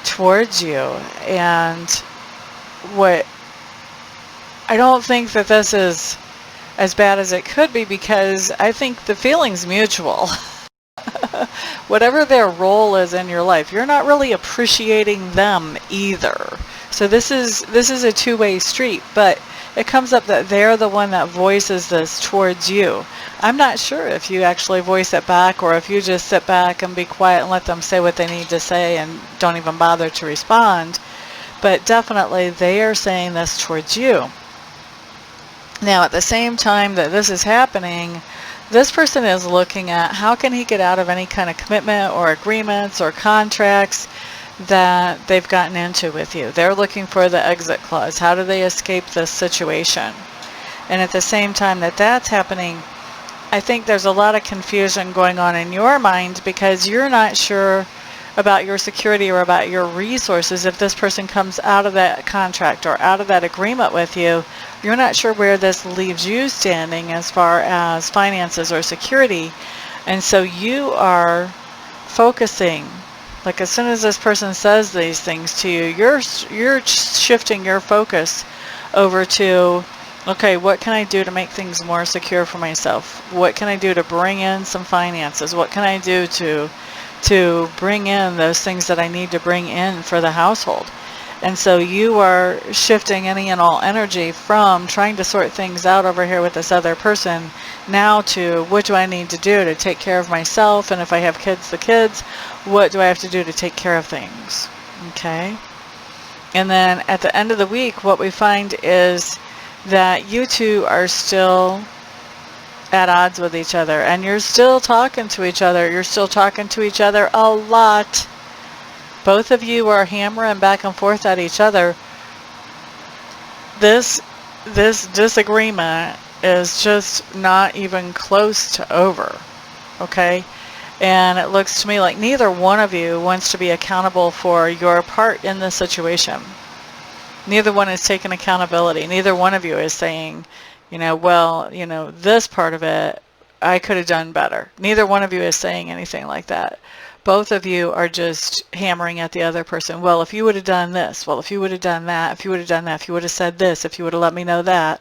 towards you. And I don't think that this is as bad as it could be, because I think the feeling's mutual. Whatever their role is in your life, you're not really appreciating them either. So this is a two-way street, but it comes up that they're the one that voices this towards you. I'm not sure if you actually voice it back or if you just sit back and be quiet and let them say what they need to say and don't even bother to respond. But definitely they are saying this towards you. Now, at the same time that this is happening, this person is looking at how can he get out of any kind of commitment or agreements or contracts that they've gotten into with you. They're looking for the exit clause. How do they escape this situation? And at the same time that that's happening, I think there's a lot of confusion going on in your mind, because you're not sure about your security or about your resources. If this person comes out of that contract or out of that agreement with you, you're not sure where this leaves you standing as far as finances or security. And so you are focusing, like as soon as this person says these things to you, you're shifting your focus over to, okay, what can I do to make things more secure for myself? What can I do to bring in some finances? What can I do to bring in those things that I need to bring in for the household? And so you are shifting any and all energy from trying to sort things out over here with this other person now to, what do I need to do to take care of myself? And if I have kids, the kids, what do I have to do to take care of things? Okay. And then at the end of the week, what we find is that you two are still at odds with each other, and you're still talking to each other. You're still talking to each other a lot. Both of you are hammering back and forth at each other. This disagreement is just not even close to over. Okay? And it looks to me like neither one of you wants to be accountable for your part in the situation. Neither one is taking accountability. Neither one of you is saying, well, this part of it, I could have done better. Neither one of you is saying anything like that. Both of you are just hammering at the other person. Well, if you would have done this, well, if you would have done that, if you would have done that, if you would have said this, if you would have let me know that,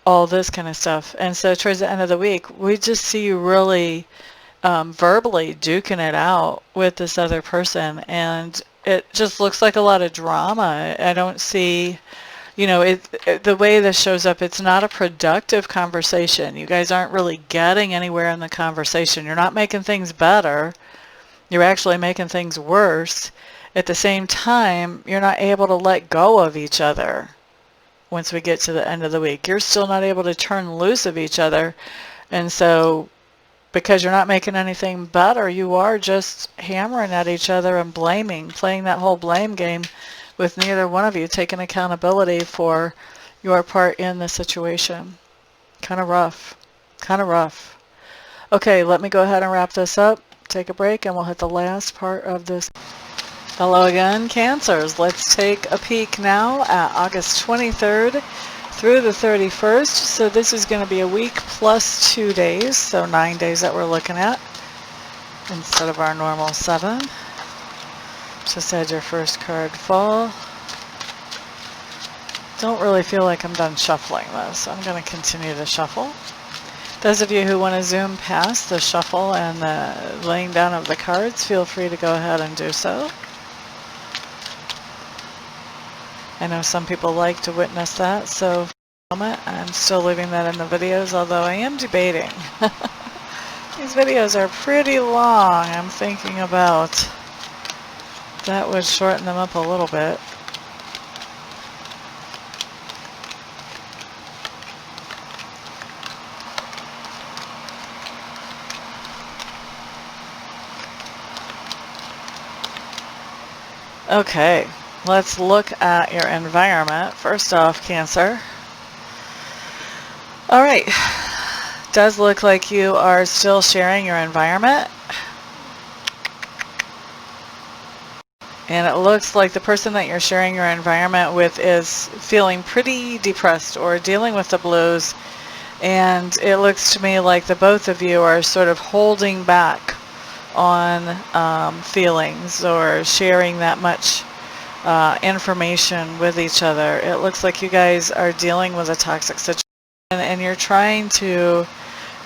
all this kind of stuff. And so towards the end of the week, we just see you really verbally duking it out with this other person, and it just looks like a lot of drama. I don't see, the way this shows up, it's not a productive conversation. You guys aren't really getting anywhere in the conversation. You're not making things better. You're actually making things worse. At the same time, you're not able to let go of each other once we get to the end of the week. You're still not able to turn loose of each other. And so because you're not making anything better, you are just hammering at each other and blaming, playing that whole blame game with neither one of you taking accountability for your part in the situation. Kind of rough. Kind of rough. Okay, let me go ahead and wrap this up, take a break, and we'll hit the last part of this. Hello again, Cancers. Let's take a peek now at August 23rd through the 31st. So this is going to be a week plus 2 days, so 9 days that we're looking at instead of our normal 7. Just had your first card fall. Don't really feel like I'm done shuffling this, so I'm going to continue to shuffle. Those of you who want to zoom past the shuffle and the laying down of the cards, feel free to go ahead and do so. I know some people like to witness that, so for the moment, I'm still leaving that in the videos, although I am debating. These videos are pretty long. I'm thinking about that would shorten them up a little bit. Okay, let's look at your environment. First off, Cancer. All right, does look like you are still sharing your environment. And it looks like the person that you're sharing your environment with is feeling pretty depressed or dealing with the blues. And it looks to me like the both of you are sort of holding back on feelings or sharing that much information with each other. It looks like you guys are dealing with a toxic situation and you're trying to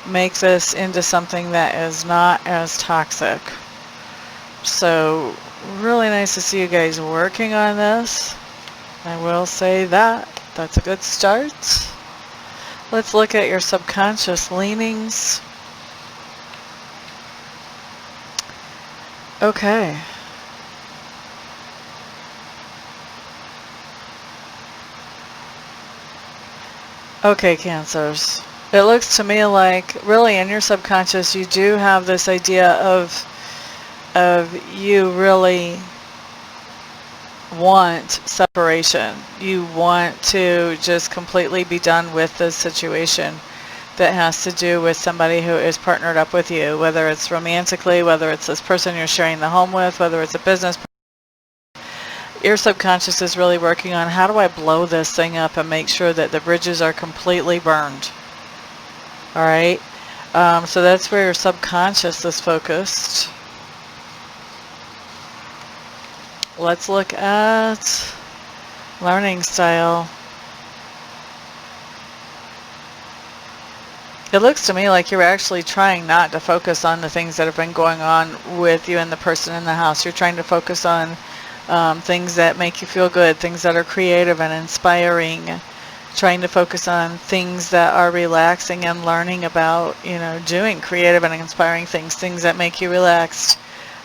make this into something that is not as toxic. So really nice to see you guys working on this. I will say that. That's a good start. Let's look at your subconscious leanings. Okay. Okay, Cancers. It looks to me like really in your subconscious you do have this idea of you really want separation. You want to just completely be done with this situation that has to do with somebody who is partnered up with you, whether it's romantically, whether it's this person you're sharing the home with, whether it's a business. Your subconscious is really working on how do I blow this thing up and make sure that the bridges are completely burned. All right, so that's where your subconscious is focused. Let's look at learning style. It looks to me like you're actually trying not to focus on the things that have been going on with you and the person in the house. You're trying to focus on things that make you feel good, things that are creative and inspiring, trying to focus on things that are relaxing and learning about, doing creative and inspiring things, things that make you relaxed.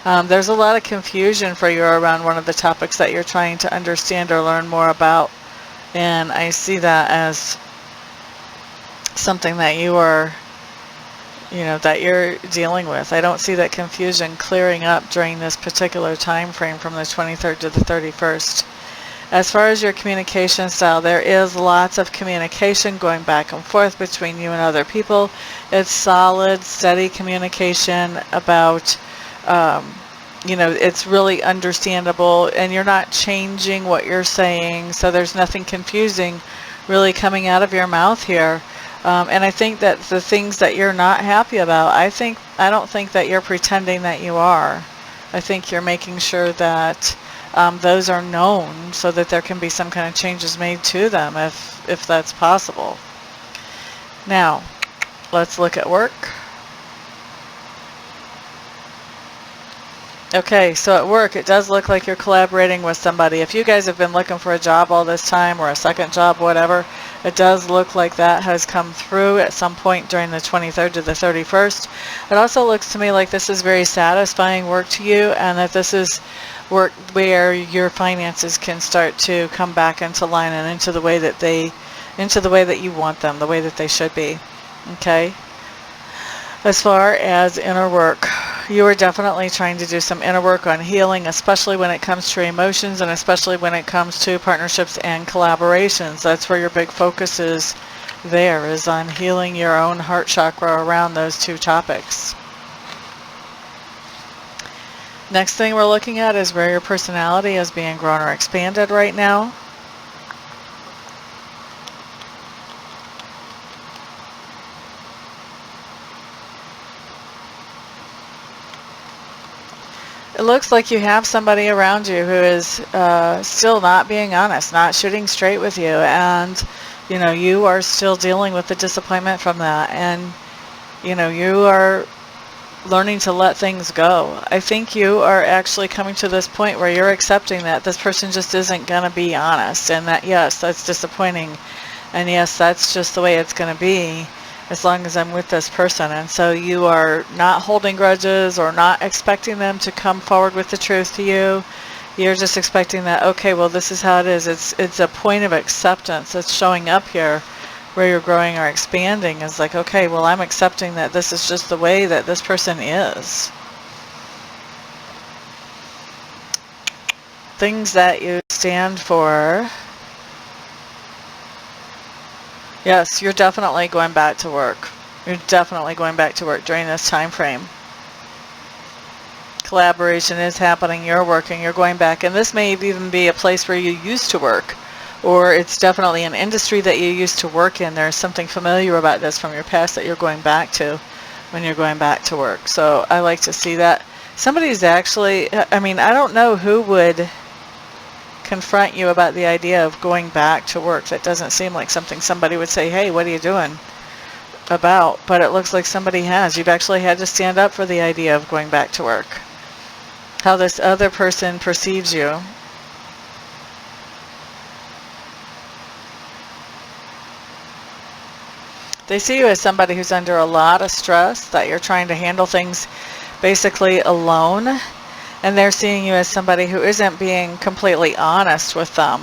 There's a lot of confusion for you around one of the topics that you're trying to understand or learn more about. And I see that as something that you are, that you're dealing with. I don't see that confusion clearing up during this particular time frame from the 23rd to the 31st. As far as your communication style, there is lots of communication going back and forth between you and other people. It's solid, steady communication about, it's really understandable, and you're not changing what you're saying, so there's nothing confusing really coming out of your mouth here. And I think that the things that you're not happy about, I don't think that you're pretending that you are. I think you're making sure that those are known so that there can be some kind of changes made to them if that's possible. Now, let's look at work. Okay, so at work, it does look like you're collaborating with somebody. If you guys have been looking for a job all this time, or a second job, whatever, it does look like that has come through at some point during the 23rd to the 31st. It also looks to me like this is very satisfying work to you, and that this is work where your finances can start to come back into line and into the way that you want them, the way that they should be. Okay? As far as inner work, you are definitely trying to do some inner work on healing, especially when it comes to emotions, and especially when it comes to partnerships and collaborations. That's where your big focus is on healing your own heart chakra around those two topics. Next thing we're looking at is where your personality is being grown or expanded right now. It looks like you have somebody around you who is still not being honest, not shooting straight with you, and you are still dealing with the disappointment from that, and you are learning to let things go. I think you are actually coming to this point where you're accepting that this person just isn't going to be honest, and that yes, that's disappointing, and yes, that's just the way it's going to be as long as I'm with this person. And so you are not holding grudges or not expecting them to come forward with the truth to you. You're just expecting that, okay, well, this is how it is. It's a point of acceptance that's showing up here where you're growing or expanding. Is like, okay, well, I'm accepting that this is just the way that this person is. Things that you stand for. Yes, you're definitely going back to work. You're definitely going back to work during this time frame. Collaboration is happening. You're working. You're going back. And this may even be a place where you used to work. Or it's definitely an industry that you used to work in. There's something familiar about this from your past that you're going back to when you're going back to work. So I like to see that. Somebody's actually, I don't know who would confront you about the idea of going back to work. That doesn't seem like something somebody would say, hey, what are you doing about? But it looks like somebody has. You've actually had to stand up for the idea of going back to work. How this other person perceives you. They see you as somebody who's under a lot of stress, that you're trying to handle things basically alone. And they're seeing you as somebody who isn't being completely honest with them.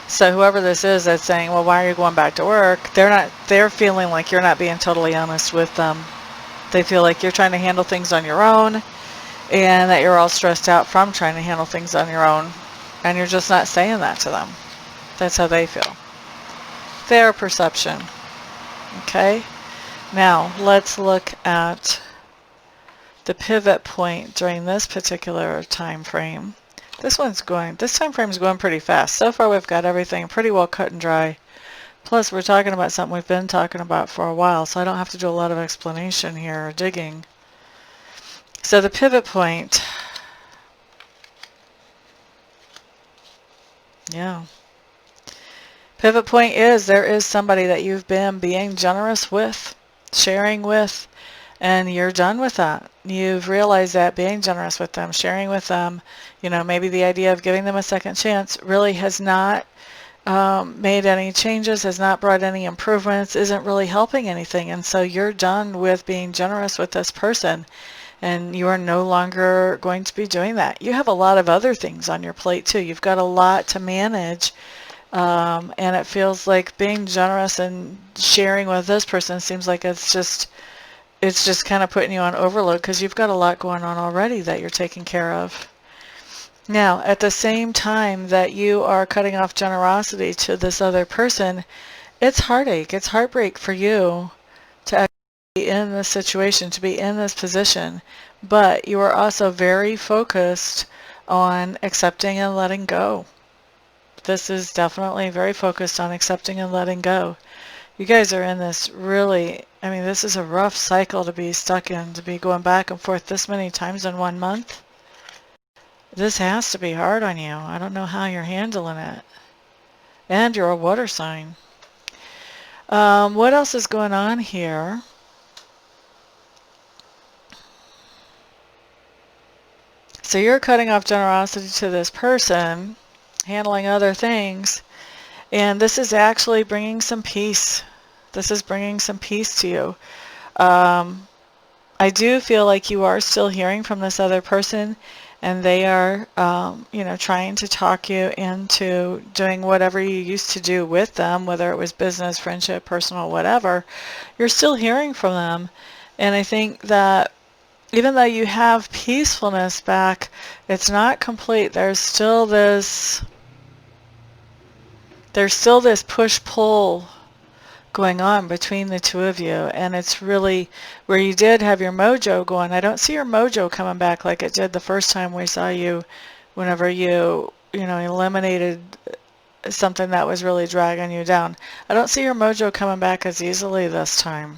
So whoever this is that's saying, well, why are you going back to work? They're feeling like you're not being totally honest with them. They feel like you're trying to handle things on your own, and that you're all stressed out from trying to handle things on your own. And you're just not saying that to them. That's how they feel. Their perception. Okay? Now, let's look at the pivot point during this particular time frame. This time frame is going pretty fast. So far we've got everything pretty well cut and dry. Plus we're talking about something we've been talking about for a while, so I don't have to do a lot of explanation here or digging. So the pivot point, yeah. Pivot point is there is somebody that you've been being generous with, sharing with, and you're done with that. You've realized that being generous with them, sharing with them, maybe the idea of giving them a second chance really has not made any changes, has not brought any improvements, isn't really helping anything. And so you're done with being generous with this person, and you are no longer going to be doing that. You have a lot of other things on your plate too. You've got a lot to manage. And it feels like being generous and sharing with this person seems like it's just kind of putting you on overload because you've got a lot going on already that you're taking care of. Now, at the same time that you are cutting off generosity to this other person, it's heartache, it's heartbreak for you to actually be in this situation, to be in this position, but you are also very focused on accepting and letting go. This is definitely very focused on accepting and letting go. You guys are in this really, I mean, this is a rough cycle to be stuck in, to be going back and forth this many times in 1 month. This has to be hard on you. I don't know how you're handling it. And you're a water sign. What else is going on here? So you're cutting off generosity to this person, handling other things, and this is actually bringing some peace. This is bringing some peace to you. I do feel like you are still hearing from this other person, and they are, trying to talk you into doing whatever you used to do with them, whether it was business, friendship, personal, whatever. You're still hearing from them, and I think that even though you have peacefulness back, it's not complete. There's still this push-pull going on between the two of you, and it's really where you did have your mojo going. I don't see your mojo coming back like it did the first time we saw you, whenever you eliminated something that was really dragging you down. I don't see your mojo coming back as easily this time.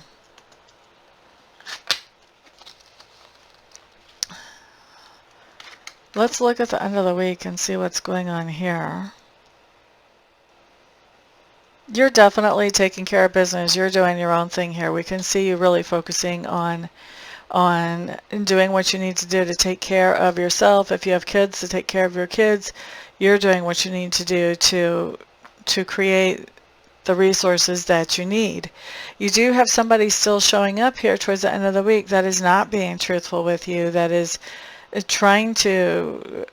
Let's look at the end of the week and see what's going on here. You're definitely taking care of business. You're doing your own thing here. We can see you really focusing on doing what you need to do to take care of yourself. If you have kids, to take care of your kids. You're doing what you need to do to create the resources that you need. You do have somebody still showing up here towards the end of the week that is not being truthful with you, that is trying to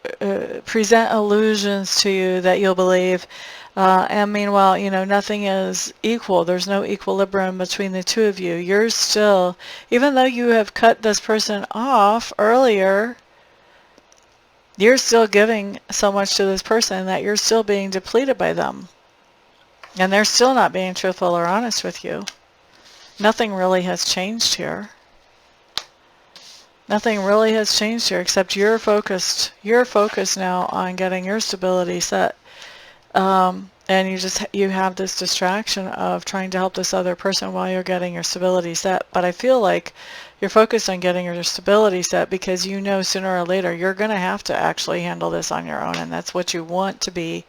present illusions to you that you'll believe. And meanwhile, nothing is equal. There's no equilibrium between the two of you. You're still, even though you have cut this person off earlier, you're still giving so much to this person that you're still being depleted by them. And they're still not being truthful or honest with you. Nothing really has changed here. Nothing really has changed here except you're focused now on getting your stability set. And you have this distraction of trying to help this other person while you're getting your stability set. But I feel like you're focused on getting your stability set because you know sooner or later you're going to have to actually handle this on your own, and that's what you want to be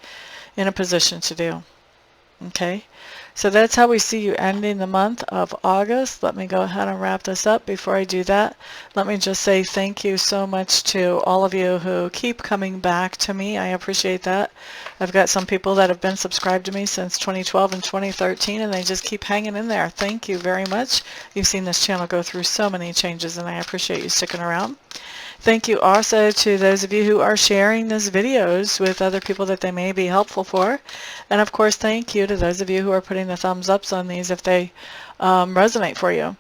in a position to do. Okay? So that's how we see you ending the month of August. Let me go ahead and wrap this up. Before I do that, let me just say thank you so much to all of you who keep coming back to me. I appreciate that. I've got some people that have been subscribed to me since 2012 and 2013, and they just keep hanging in there. Thank you very much. You've seen this channel go through so many changes, and I appreciate you sticking around. Thank you also to those of you who are sharing these videos with other people that they may be helpful for. And of course, thank you to those of you who are putting the thumbs ups on these if they resonate for you.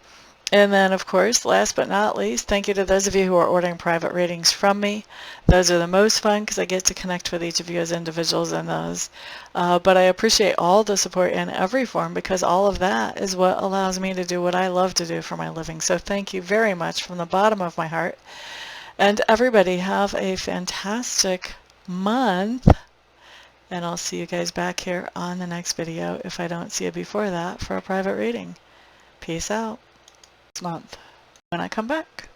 And then, of course, last but not least, thank you to those of you who are ordering private readings from me. Those are the most fun because I get to connect with each of you as individuals in those. But I appreciate all the support in every form because all of that is what allows me to do what I love to do for my living. So thank you very much from the bottom of my heart. And everybody have a fantastic month. And I'll see you guys back here on the next video if I don't see you before that for a private reading. Peace out. Next month when I come back.